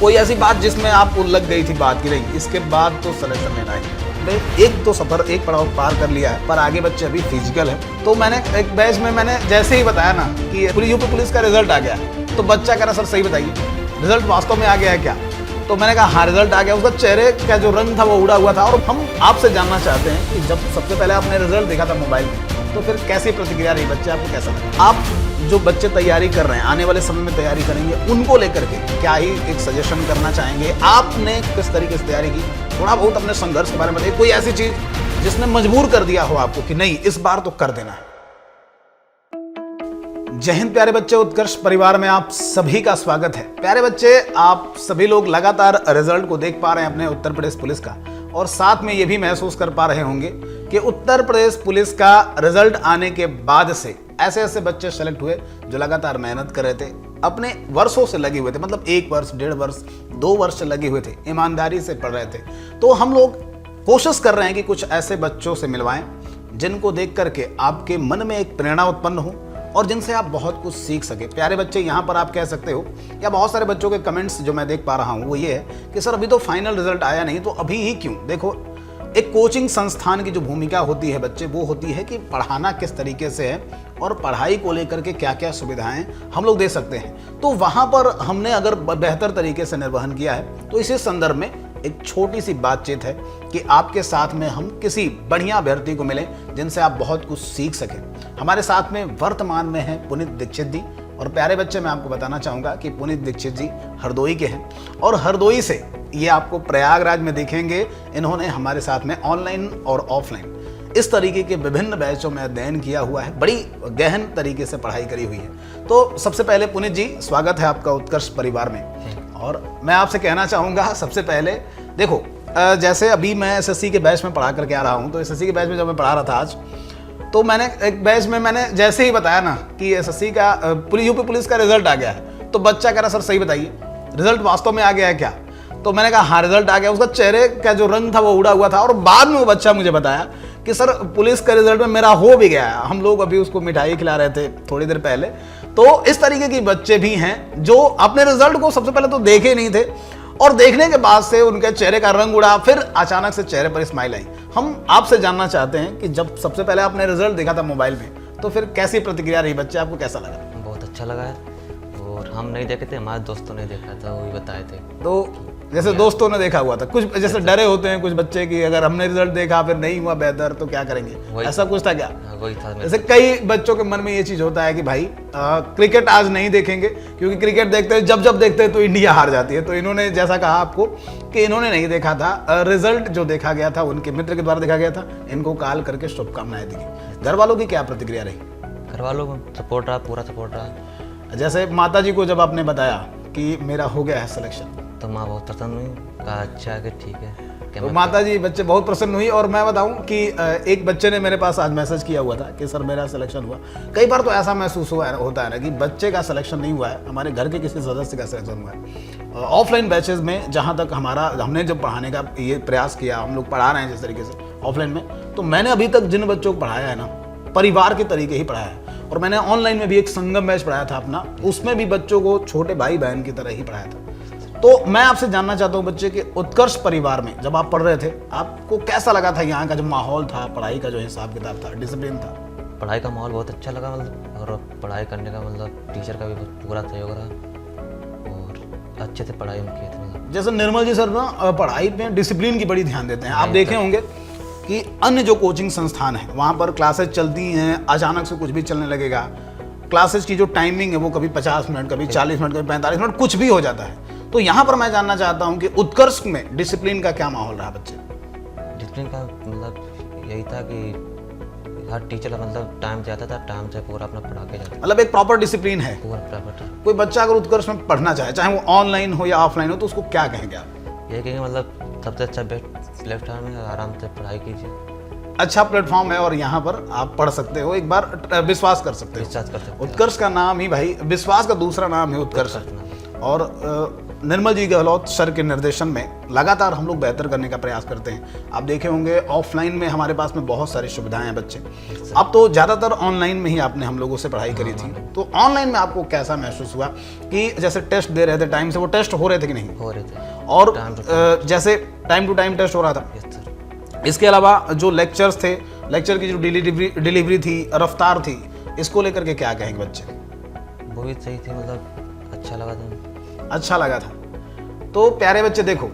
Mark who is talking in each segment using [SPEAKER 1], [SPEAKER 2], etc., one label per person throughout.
[SPEAKER 1] कोई ऐसी बात जिसमें आपको लग गई थी बात की नहीं इसके बाद तो सिलेक्शन लेना ही। एक तो सफर एक पड़ाव पार कर लिया है, पर आगे बच्चे अभी फिजिकल है। तो मैंने एक बैच में मैंने जैसे ही बताया ना कि यूपी पुलिस का रिजल्ट आ गया, तो बच्चा कह रहा सर सही बताइए रिजल्ट वास्तव में आ गया है क्या? तो मैंने कहा हाँ रिजल्ट आ गया। उसका चेहरे का जो रंग था वो उड़ा हुआ था। और हम आपसे जानना चाहते हैं कि जब सबसे पहले आपने रिजल्ट देखा था मोबाइल में, तो फिर कैसी प्रतिक्रिया रही बच्चे, आपको कैसा लगा? आप जो बच्चे तैयारी कर रहे हैं, आने वाले समय में तैयारी करेंगे, उनको लेकर के क्या ही एक सजेशन करना चाहेंगे? आपने किस तरीके से तैयारी की, थोड़ा बहुत अपने संघर्ष के बारे में बताइए। कोई ऐसी चीज जिसने मजबूर कर दिया हो आपको कि नहीं इस बार तो कर देना है। जय हिंद प्यारे बच्चे, उत्कर्ष परिवार में आप सभी का स्वागत है। प्यारे बच्चे, आप सभी लोग लगातार रिजल्ट को देख पा रहे हैं अपने उत्तर प्रदेश पुलिस का, और साथ में ये भी महसूस कर पा रहे होंगे कि उत्तर प्रदेश पुलिस का रिजल्ट आने के बाद से ऐसे ऐसे बच्चे सेलेक्ट हुए जो लगातार मेहनत कर रहे थे, अपने वर्षों से लगे हुए थे, मतलब 1 वर्ष 1.5 वर्ष 2 वर्ष से लगे हुए थे, ईमानदारी से पढ़ रहे थे। तो हम लोग कोशिश कर रहे हैं कि कुछ ऐसे बच्चों से मिलवाएं जिनको देख करके आपके मन में एक प्रेरणा उत्पन्न हो और जिनसे आप बहुत कुछ सीख सके। प्यारे बच्चे, यहाँ पर आप कह सकते हो, या बहुत सारे बच्चों के कमेंट्स जो मैं देख पा रहा हूँ वो ये है कि सर अभी तो फाइनल रिजल्ट आया नहीं, तो अभी ही क्यों? देखो, एक कोचिंग संस्थान की जो भूमिका होती है बच्चे, वो होती है कि पढ़ाना किस तरीके से है और पढ़ाई को लेकर के क्या क्या सुविधाएं हम लोग दे सकते हैं। तो वहाँ पर हमने अगर बेहतर तरीके से निर्वहन किया है, तो इसी संदर्भ में एक छोटी सी बातचीत है कि आपके साथ में हम किसी बढ़िया अभ्यर्थी को मिलें जिनसे आप बहुत कुछ सीख सकें। हमारे साथ में वर्तमान में हैं पुनीत दीक्षित जी। और प्यारे बच्चे, मैं आपको बताना चाहूँगा कि पुनीत दीक्षित जी हरदोई के हैं, और हरदोई से ये आपको प्रयागराज में देखेंगे। इन्होंने हमारे साथ में ऑनलाइन और ऑफलाइन इस तरीके के विभिन्न बैचों में अध्ययन किया हुआ है, बड़ी गहन तरीके से पढ़ाई करी हुई है। तो सबसे पहले पुनीत जी, स्वागत है आपका उत्कर्ष परिवार में। और मैं आपसे कहना चाहूँगा, सबसे पहले देखो, जैसे अभी मैं एसएससी के बैच में पढ़ा करके आ रहा हूँ, तो एसएससी के बैच में जब मैं पढ़ा रहा था आज, तो मैंने एक बैच में मैंने जैसे ही बताया ना कि एसएससी का यूपी पुलिस का रिजल्ट आ गया है, तो बच्चा कह रहा सर सही बताइए रिजल्ट वास्तव में आ गया है क्या? तो मैंने कहा हाँ रिजल्ट आ गया। उसका चेहरे का जो रंग था वो उड़ा हुआ था। और बाद में वो बच्चा मुझे बताया कि सर पुलिस का रिजल्ट में मेरा हो भी गया है। हम लोग अभी उसको मिठाई खिला रहे थे थोड़ी देर पहले। तो इस तरीके के बच्चे भी हैं जो अपने रिजल्ट को सबसे पहले तो देखे नहीं थे, और देखने के बाद से उनके चेहरे का रंग उड़ा, फिर अचानक से चेहरे पर स्माइल आई। हम आपसे जानना चाहते हैं कि जब सबसे पहले आपने रिजल्ट देखा था मोबाइल में, तो फिर कैसी प्रतिक्रिया रही बच्चे, आपको कैसा लगा?
[SPEAKER 2] बहुत अच्छा लगा है, और हम नहीं देखे थे, हमारे दोस्तों ने देखा था, वो भी बताए थे।
[SPEAKER 1] तो जैसे दोस्तों ने देखा हुआ था, कुछ जैसे डरे होते हैं कुछ बच्चे कि अगर हमने रिजल्ट देखा फिर नहीं हुआ बेहतर तो क्या करेंगे, ऐसा कुछ था क्या?
[SPEAKER 2] वही था।
[SPEAKER 1] जैसे कई बच्चों के मन में ये चीज होता है कि भाई क्रिकेट आज नहीं देखेंगे, क्योंकि क्रिकेट देखते हैं जब देखते हैं तो इंडिया हार जाती है। तो इन्होंने जैसा कहा आपको कि इन्होंने नहीं देखा था, रिजल्ट जो देखा गया था उनके मित्र के द्वारा देखा गया था, इनको कॉल करके शुभकामनाएं दी। घर वालों की क्या प्रतिक्रिया रही?
[SPEAKER 2] घर वालों को सपोर्ट रहा, पूरा सपोर्ट रहा।
[SPEAKER 1] जैसे माता जी को जब आपने बताया कि मेरा हो गया है सिलेक्शन,
[SPEAKER 2] तो माँ बहुत प्रसन्न हुई, कहा अच्छा है कि ठीक है।
[SPEAKER 1] तो माता जी बच्चे बहुत प्रसन्न हुई। और मैं बताऊं कि एक बच्चे ने मेरे पास आज मैसेज किया हुआ था कि सर मेरा सिलेक्शन हुआ। कई बार तो ऐसा महसूस होता है ना कि बच्चे का सिलेक्शन नहीं हुआ है, हमारे घर के किसी सदस्य का सिलेक्शन हुआ है। ऑफलाइन बैचेज में जहाँ तक हमने जब पढ़ाने का ये प्रयास किया, हम लोग पढ़ा रहे हैं जिस तरीके से ऑफलाइन में, तो मैंने अभी तक जिन बच्चों को पढ़ाया है ना, परिवार के तरीके ही पढ़ाया है। और मैंने ऑनलाइन में भी एक संगम बैच पढ़ाया था अपना, उसमें भी बच्चों को छोटे भाई बहन की तरह ही पढ़ाया था। तो मैं आपसे जानना चाहता हूँ बच्चे के उत्कर्ष परिवार में जब आप पढ़ रहे थे, आपको कैसा लगा था? यहाँ का जो माहौल था, पढ़ाई का जो हिसाब किताब था, डिसिप्लिन था?
[SPEAKER 2] पढ़ाई का माहौल बहुत अच्छा लगा, मतलब, और पढ़ाई करने का मतलब टीचर का भी पूरा सहयोग रहा, और अच्छे से पढ़ाई उनकी थी। मतलब
[SPEAKER 1] जैसे निर्मल जी सर ना पढ़ाई में डिसिप्लिन की बड़ी ध्यान देते हैं। आप देखे होंगे कि अन्य जो कोचिंग संस्थान है वहाँ पर क्लासेज चलती हैं, अचानक से कुछ भी चलने लगेगा। क्लासेज की जो टाइमिंग है वो कभी 50 मिनट, कभी 40 मिनट, कभी 45 मिनट, कुछ भी हो जाता है। तो यहाँ पर मैं जानना चाहता हूँ कि उत्कर्ष में डिसिप्लिन का क्या माहौल रहा बच्चे?
[SPEAKER 2] डिसिप्लिन का मतलब यही था कि हर टीचर मतलब टाइम से आता था, टाइम से पूरा अपना पढ़ा के जाता था।
[SPEAKER 1] मतलब एक प्रॉपर डिसिप्लिन है
[SPEAKER 2] पूरा प्रॉपर।
[SPEAKER 1] कोई बच्चा अगर उत्कर्ष में पढ़ना चाहे, चाहे वो ऑनलाइन हो या ऑफलाइन हो, तो उसको क्या कहेंगे आप?
[SPEAKER 2] ये कहेंगे मतलब सबसे अच्छा बेस्ट प्लेटफॉर्म है, आराम से पढ़ाई कीजिए।
[SPEAKER 1] अच्छा प्लेटफॉर्म है और यहाँ पर आप पढ़ सकते हो, एक बार विश्वास कर सकते हो।
[SPEAKER 2] विश्वास कर सकते हो।
[SPEAKER 1] उत्कर्ष का नाम ही भाई, विश्वास का दूसरा नाम है उत्कर्ष। और निर्मल जी गहलोत सर के निर्देशन में लगातार हम लोग बेहतर करने का प्रयास करते हैं। आप देखे होंगे ऑफलाइन में हमारे पास में बहुत सारी सुविधाएं हैं बच्चे, अब तो ज़्यादातर ऑनलाइन में ही आपने हम लोगों से पढ़ाई करी थी, तो ऑनलाइन में आपको कैसा महसूस हुआ कि जैसे टेस्ट दे रहे थे टाइम से, वो टेस्ट हो रहे थे कि नहीं?
[SPEAKER 2] हो रहे थे।
[SPEAKER 1] और जैसे टाइम टू टाइम टेस्ट हो रहा था?
[SPEAKER 2] Yes sir.
[SPEAKER 1] इसके अलावा जो लेक्चर्स थे, लेक्चर की जो डिलीवरी थी, रफ्तार थी, इसको लेकर के क्या कहेंगे बच्चे?
[SPEAKER 2] वो भी सही थी, मतलब अच्छा लगा था।
[SPEAKER 1] अच्छा लगा था। तो प्यारे बच्चे देखो,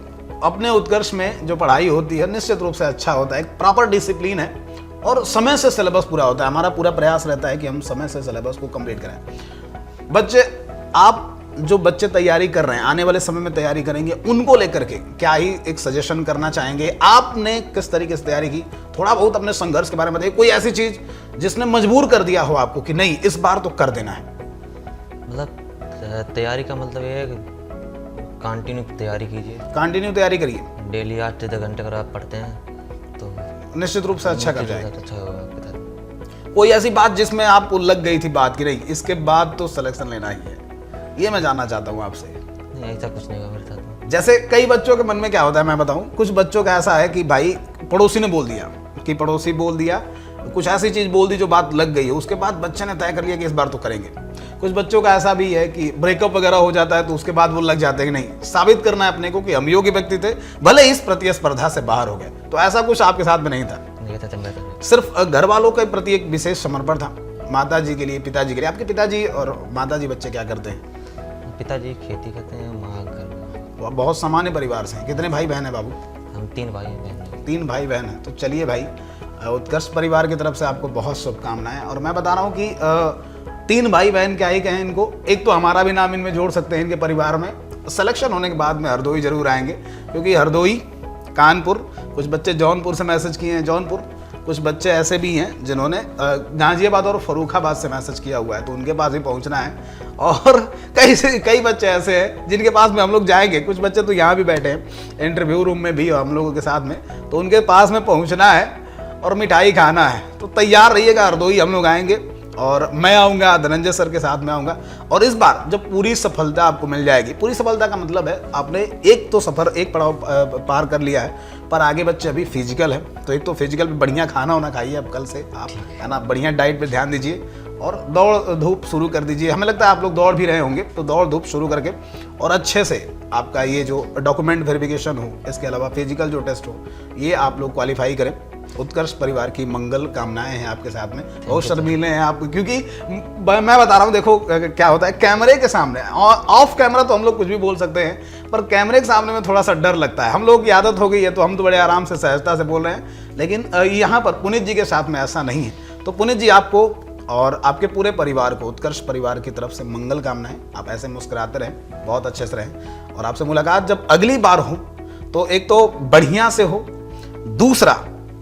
[SPEAKER 1] अपने उत्कर्ष में जो पढ़ाई होती है निश्चित रूप से अच्छा होता है, एक प्रॉपर डिसिप्लिन है और समय से सिलेबस पूरा होता है। हमारा पूरा प्रयास रहता है कि हम समय से सिलेबस को कंप्लीट करें। बच्चे, आप जो बच्चे तैयारी कर रहे हैं, आने वाले समय में तैयारी करेंगे, उनको लेकर के क्या ही एक सजेशन करना चाहेंगे? आपने किस तरीके से तैयारी की? थोड़ा बहुत अपने संघर्ष के बारे में बताइए, कोई ऐसी चीज जिसने मजबूर कर दिया हो आपको कि नहीं इस बार तो कर देना है।
[SPEAKER 2] मतलब तैयारी का मतलब ये है कि कंटिन्यू तैयारी कीजिए,
[SPEAKER 1] कंटिन्यू तैयारी करिए,
[SPEAKER 2] डेली 8 से 10 घंटे अगर आप पढ़ते हैं तो
[SPEAKER 1] निश्चित रूप से अच्छा कर जाएगा।
[SPEAKER 2] अच्छा होगा आपके साथ।
[SPEAKER 1] कोई ऐसी बात जिसमें आपको लग गई थी बात की नहीं इसके बाद तो सिलेक्शन लेना ही है, ये मैं जानना चाहता हूँ आपसे?
[SPEAKER 2] नहीं, ऐसा कुछ नहीं हुआ मेरे साथ।
[SPEAKER 1] जैसे कई बच्चों के मन में क्या होता है मैं बताऊं, कुछ बच्चों का ऐसा है कि भाई पड़ोसी ने बोल दिया, कि पड़ोसी बोल दिया, कुछ ऐसी चीज बोल दी जो बात लग गई है, उसके बाद बच्चे ने तय कर लिया कि इस बार तो करेंगे। कुछ बच्चों का ऐसा भी है कि ब्रेकअप वगैरह हो जाता है तो उसके बाद वो लग जाते हैं कि नहीं साबित करना है अपने को कि हम योग्य व्यक्ति थे, भले इस प्रतिस्पर्धा से बाहर हो गए। तो ऐसा कुछ आपके साथ में नहीं था?
[SPEAKER 2] नहीं था, मेरे साथ
[SPEAKER 1] सिर्फ घर वालों के प्रति एक विशेष समर्पण था, माता जी के लिए, पिताजी के लिए। आपके पिताजी और माता जी बच्चे क्या करते हैं?
[SPEAKER 2] पिताजी खेती करते हैं, माँ घर में।
[SPEAKER 1] वो बहुत सामान्य परिवार से हैं। कितने भाई बहन हैं बाबू?
[SPEAKER 2] हम 3 भाई बहन हैं।
[SPEAKER 1] 3 भाई बहन हैं। तो चलिए भाई, उत्कर्ष परिवार की तरफ से आपको बहुत शुभकामनाएं। और मैं बता रहा हूँ कि 3 भाई बहन क्या ही कहें इनको, एक तो हमारा भी नाम इनमें जोड़ सकते हैं इनके परिवार में। सिलेक्शन होने के बाद में हरदोई जरूर आएंगे, क्योंकि हरदोई, कानपुर, कुछ बच्चे जौनपुर से मैसेज किए हैं, जौनपुर, कुछ बच्चे ऐसे भी हैं जिन्होंने गाजियाबाद और फर्रुखाबाद से मैसेज किया हुआ है, तो उनके पास भी पहुंचना है। और कई बच्चे ऐसे हैं जिनके पास में हम लोग जाएंगे, कुछ बच्चे तो यहाँ भी बैठे हैं इंटरव्यू रूम में भी हम लोगों के साथ में, तो उनके पास में पहुंचना है और मिठाई खाना है। तो तैयार रहिएगा, हरदोई हम लोग आएंगे और मैं आऊँगा, धनंजय सर के साथ में आऊँगा। और इस बार जब पूरी सफलता आपको मिल जाएगी, पूरी सफलता का मतलब है आपने एक तो सफ़र, एक पड़ाव पार कर लिया है, पर आगे बच्चे अभी फिजिकल है, तो एक तो फिजिकल पे बढ़िया खाना होना खाइए अब कल से आप, है ना, बढ़िया डाइट पे ध्यान दीजिए और दौड़ धूप शुरू कर दीजिए। हमें लगता है आप लोग दौड़ भी रहे होंगे, तो दौड़ धूप शुरू करके और अच्छे से आपका ये जो डॉक्यूमेंट वेरिफिकेशन हो, इसके अलावा फिजिकल जो टेस्ट हो, ये आप लोग क्वालिफाई करें। उत्कर्ष परिवार की मंगल कामनाएं हैं आपके साथ में। बहुत शर्मीले हैं आप, क्योंकि मैं बता रहा हूँ, देखो क्या होता है कैमरे के सामने, ऑफ कैमरा तो हम लोग कुछ भी बोल सकते हैं, पर कैमरे के सामने में थोड़ा सा डर लगता है। हम लोग की आदत हो गई है तो हम तो बड़े आराम से, सहजता से बोल रहे हैं, लेकिन यहाँ पर पुनीत जी के साथ में ऐसा नहीं है। तो पुनीत जी, आपको और आपके पूरे परिवार को, उत्कर्ष परिवार की तरफ से मंगल कामनाएं। आप ऐसे मुस्कुराते रहें, बहुत अच्छे से रहें, और आपसे मुलाकात जब अगली बार हो तो एक तो बढ़िया से हो, दूसरा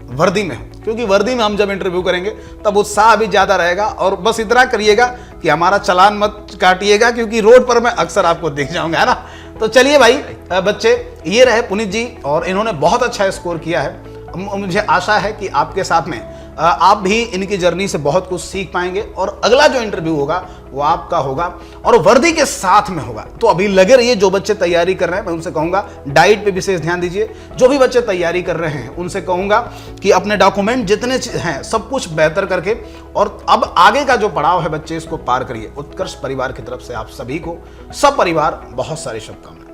[SPEAKER 1] वर्दी में हो, क्योंकि वर्दी में हम जब इंटरव्यू करेंगे तब उत्साह भी ज्यादा रहेगा। और बस इतना करिएगा कि हमारा चालान मत काटिएगा, क्योंकि रोड पर मैं अक्सर आपको देख जाऊंगा, है ना। तो चलिए भाई बच्चे, ये रहे पुनीत जी और इन्होंने बहुत अच्छा स्कोर किया है। मुझे आशा है कि आपके साथ में आप भी इनकी जर्नी से बहुत कुछ सीख पाएंगे और अगला जो इंटरव्यू होगा वो आपका होगा और वर्दी के साथ में होगा। तो अभी लगे रहिए, जो बच्चे तैयारी कर रहे हैं मैं उनसे कहूंगा डाइट पे विशेष ध्यान दीजिए। जो भी बच्चे तैयारी कर रहे हैं उनसे कहूंगा कि अपने डॉक्यूमेंट जितने हैं सब कुछ बेहतर करके और अब आगे का जो पड़ाव है बच्चे, इसको पार करिए। उत्कर्ष परिवार की तरफ से आप सभी को, सब परिवार, बहुत सारी शुभकामनाएं।